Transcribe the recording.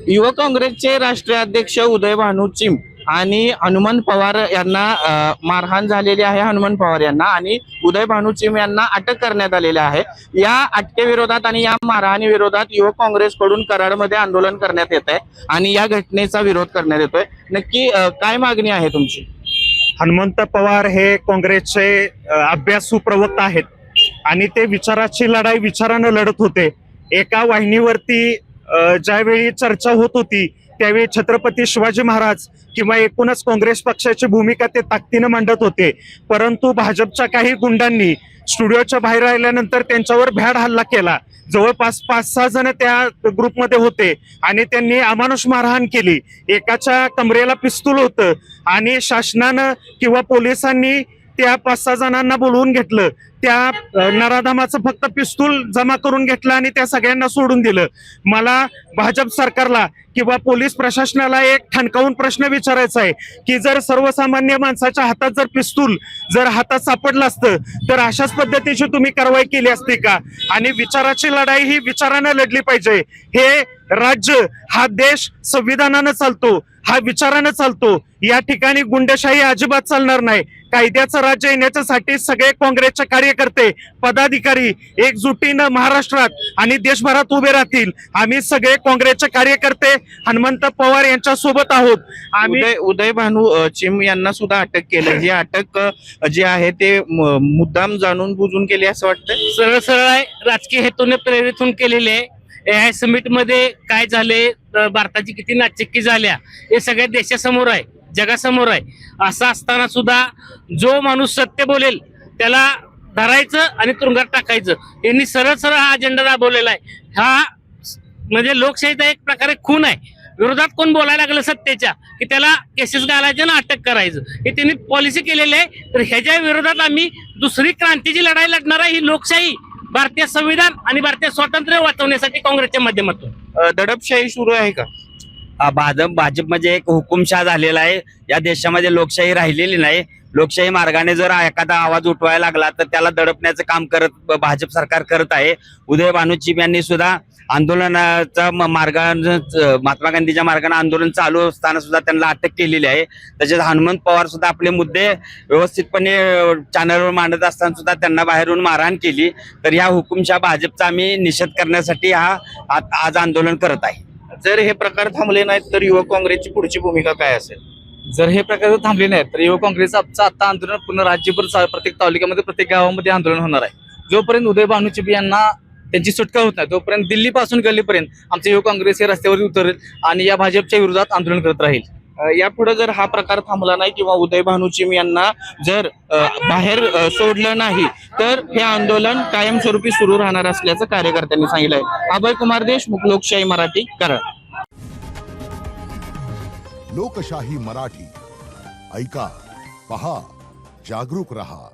युवक काँग्रेसचे राष्ट्रीय अध्यक्ष उदय भानू चिम आणि हनुमंत पवार यांना मारहाण झालेली आहे. हनुमंत पवार यांना आणि उदय भानू चिम यांना अटक करण्यात आलेली आहे. या अटकेविरोधात आणि या मारहाणी विरोधात युवक काँग्रेसकडून कराडमध्ये आंदोलन करण्यात येत आहे आणि या घटनेचा विरोध करण्यात येतोय. नक्की काय मागणी आहे तुमची? हनुमंत पवार हे काँग्रेसचे अभ्यासू प्रवक्ता आहेत आणि ते विचाराची लढाई विचारानं लढत होते. एका वाहिनीवरती ज्यावेळी चर्चा होत होती त्यावेळी छत्रपती शिवाजी महाराज किंवा एकूणच काँग्रेस पक्षाची भूमिका ते ताकदीनं मांडत होते. परंतु भाजपच्या काही गुंडांनी स्टुडिओच्या बाहेर राहिल्यानंतर त्यांच्यावर भ्याड हल्ला केला. जवळपास 5-6 जण त्या ग्रुपमध्ये होते आणि त्यांनी अमानुष मारहाण केली. एकाच्या कमरेला पिस्तूल होतं आणि शासनानं किंवा पोलिसांनी त्या 5-6 जणांना बोलवून घेतलं. त्या नराधामाचं फक्त पिस्तूल जमा करून घेतलं आणि त्या सगळ्यांना सोडून दिलं. मला भाजप सरकारला किंवा पोलीस प्रशासनाला एक ठणकावून प्रश्न विचारायचा आहे की जर सर्वसामान्य माणसाच्या हातात जर पिस्तूल जर हातात सापडलं असतं तर अशाच पद्धतीची तुम्ही कारवाई केली असती का? आणि विचाराची लढाई ही विचारानं लढली पाहिजे. हे राज्य हा देश संविधानानं चालतो, हा विचारानं चालतो. या ठिकाणी गुंडशाही अजिबात चालणार नाही. कायद्याचं राज्य येण्याच्यासाठी सगळे काँग्रेसचे कार्यकर्ते पदाधिकारी एकजुटीनं महाराष्ट्रात आणि देशभरात उभे राहतील. आम्ही सगळे काँग्रेसचे कार्यकर्ते हनुमंत पवार यांच्या सोबत आहोत. आम्ही उदय भानू चिम यांना सुद्धा अटक केलं. ही अटक जी आहे ते मुद्दाम जाणून बुजून केली असं वाटतं. सरळ सरळ आहे, राजकीय हेतूने प्रेरित होऊन केलेले आहे. AI समिट मध्ये काय झाले, भारताची किती नाचक्की झाल्या हे सगळ्या देशासमोर आहे, जगासमोर आहे. असं असताना सुद्धा जो माणूस सत्य बोलेल त्याला धरायचं आणि तुरुंगात टाकायचं. यांनी सरळ सरळ हा अजेंडा राबवलेला आहे. हा म्हणजे लोकशाहीचा एक प्रकारे खून आहे. विरोधात कोण बोलायला लागलं सत्तेच्या की त्याला केसेस घालायचे ना अटक करायचं, हे त्यांनी पॉलिसी केलेली आहे. तर ह्याच्या विरोधात आम्ही दुसरी क्रांतीची लढाई लढणार आहे. ही लोकशाही, भारतीय संविधान आणि भारतीय स्वातंत्र्य वाचवण्यासाठी काँग्रेसच्या माध्यमातून दडपशाही सुरू आहे का? भाजप म्हणजे एक हुकुमशाह झालेला आहे. या देशामध्ये लोकशाही राहिलेली नाही. लोकशाही मार्गाने जर एखादा आवाज उठवायला लागला तर त्याला दडपण्याचं काम भाजप सरकार करत आहे. उदय भानू चिम यांनी सुद्धा आंदोलनाचा मार्गाने, महात्मा गांधीच्या मार्गाने आंदोलन चालू असताना सुद्धा त्यांना अटक केलेली आहे. तसेच हनुमंत पवार सुद्धा आपले मुद्दे व्यवस्थितपणे चॅनलवर मांडत असताना सुद्धा त्यांना बाहेरून मारहाण केली. तर या हुकुमशाह भाजपचा आम्ही निषेध करण्यासाठी आज आंदोलन करत आहे. जर हे प्रकार थांबले नाहीत तर युवक काँग्रेसची पुढची भूमिका काय असेल? जर हे प्रकार थांबले नाहीत तर युवक काँग्रेसचं आता आंदोलन पूर्ण राज्यभर प्रत्येक तालुक्यामध्ये प्रत्येक गावामध्ये आंदोलन होणार आहे. जोपर्यंत उदय भानू चिम यांना त्यांची सुटका होत नाही तोपर्यंत दिल्लीपासून गल्लीपर्यंत आमचे युवक काँग्रेस हे रस्त्यावर उतरेल आणि या भाजपच्या विरोधात आंदोलन करत राहील. यापुढे जर हा प्रकार थांबला नाही किंवा उदय भानू चिम यांना जर बाहेर सोडलं नाही तर हे आंदोलन कायमस्वरूपी सुरू राहणार असल्याचं कार्यकर्त्यांनी सांगितलंय. अभय कुमार देशमुख, लोकशाही मराठी, कराड. लोकशाही मराठी ऐका, पहा, जागरूक रहा.